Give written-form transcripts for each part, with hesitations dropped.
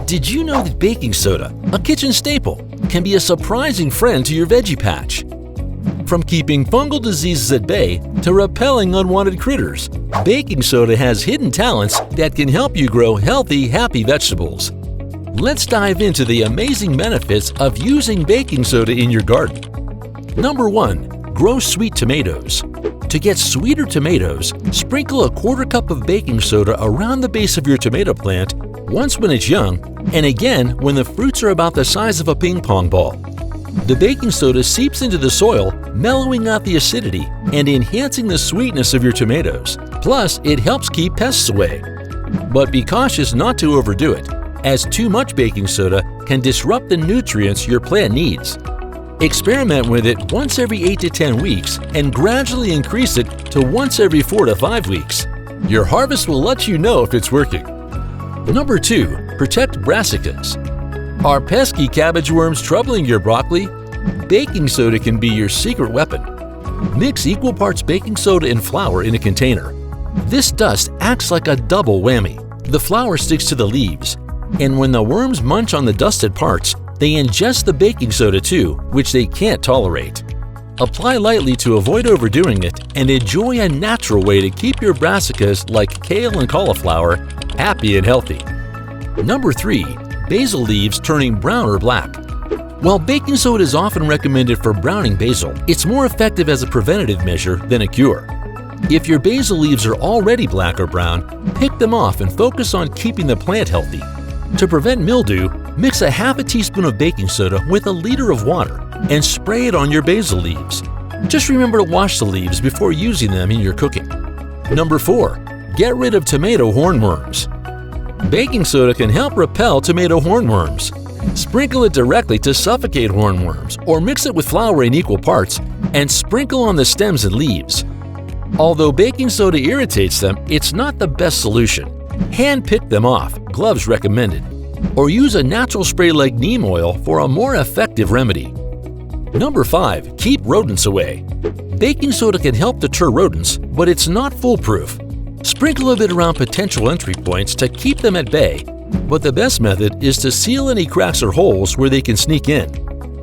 Did you know that baking soda, a kitchen staple, can be a surprising friend to your veggie patch? From keeping fungal diseases at bay to repelling unwanted critters, baking soda has hidden talents that can help you grow healthy, happy vegetables. Let's dive into the amazing benefits of using baking soda in your garden. Number 1. Grow sweet tomatoes. To get sweeter tomatoes, sprinkle a quarter cup of baking soda around the base of your tomato plant once when it's young, and again when the fruits are about the size of a ping-pong ball. The baking soda seeps into the soil, mellowing out the acidity and enhancing the sweetness of your tomatoes. Plus, it helps keep pests away. But be cautious not to overdo it, as too much baking soda can disrupt the nutrients your plant needs. Experiment with it once every 8 to 10 weeks and gradually increase it to once every 4 to 5 weeks. Your harvest will let you know if it's working. Number 2. Protect brassicas. Are pesky cabbage worms troubling your broccoli? Baking soda can be your secret weapon. Mix equal parts baking soda and flour in a container. This dust acts like a double whammy. The flour sticks to the leaves, and when the worms munch on the dusted parts, they ingest the baking soda too, which they can't tolerate. Apply lightly to avoid overdoing it and enjoy a natural way to keep your brassicas like kale and cauliflower happy and healthy. Number 3. Basil leaves turning brown or black. While baking soda is often recommended for browning basil, it's more effective as a preventative measure than a cure. If your basil leaves are already black or brown, pick them off and focus on keeping the plant healthy. To prevent mildew, mix a half a teaspoon of baking soda with a liter of water and spray it on your basil leaves. Just remember to wash the leaves before using them in your cooking. Number 4. Get rid of tomato hornworms. Baking soda can help repel tomato hornworms. Sprinkle it directly to suffocate hornworms or mix it with flour in equal parts and sprinkle on the stems and leaves. Although baking soda irritates them, it's not the best solution. Hand pick them off, gloves recommended, or use a natural spray like neem oil for a more effective remedy. Number 5. Keep rodents away. Baking soda can help deter rodents, but it's not foolproof. Sprinkle a bit around potential entry points to keep them at bay, but the best method is to seal any cracks or holes where they can sneak in.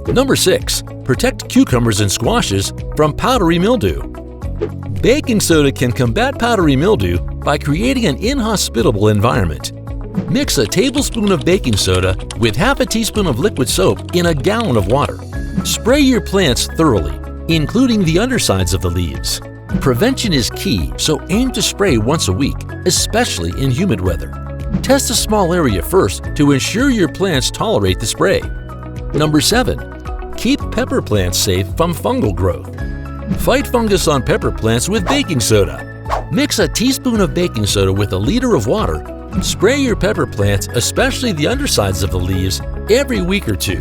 Number 6. Protect cucumbers and squashes from powdery mildew. Baking soda can combat powdery mildew by creating an inhospitable environment. Mix a tablespoon of baking soda with half a teaspoon of liquid soap in a gallon of water. Spray your plants thoroughly, including the undersides of the leaves. Prevention is key, so aim to spray once a week, especially in humid weather. Test a small area first to ensure your plants tolerate the spray. Number 7. Keep pepper plants safe from fungal growth. Fight fungus on pepper plants with baking soda. Mix a teaspoon of baking soda with a liter of water. Spray your pepper plants, especially the undersides of the leaves, every week or 2.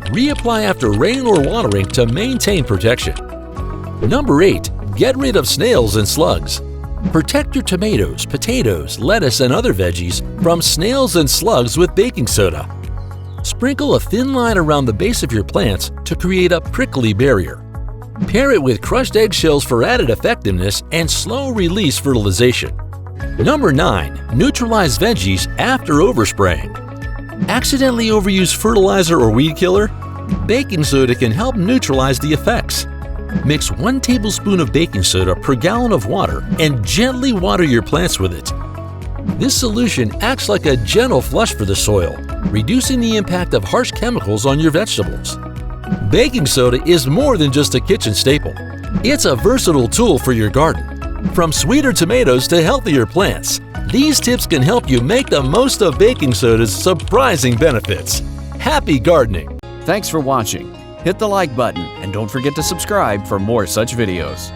Reapply after rain or watering to maintain protection. Number 8. Get rid of snails and slugs. Protect your tomatoes, potatoes, lettuce, and other veggies from snails and slugs with baking soda. Sprinkle a thin line around the base of your plants to create a prickly barrier. Pair it with crushed eggshells for added effectiveness and slow-release fertilization. Number 9. Neutralize veggies after overspraying. Accidentally overuse fertilizer or weed killer? Baking soda can help neutralize the effects. Mix 1 tablespoon of baking soda per gallon of water and gently water your plants with it. This solution acts like a gentle flush for the soil, reducing the impact of harsh chemicals on your vegetables. Baking soda is more than just a kitchen staple. It's a versatile tool for your garden. From sweeter tomatoes to healthier plants, these tips can help you make the most of baking soda's surprising benefits. Happy gardening! Thanks for watching. Hit the like button and don't forget to subscribe for more such videos.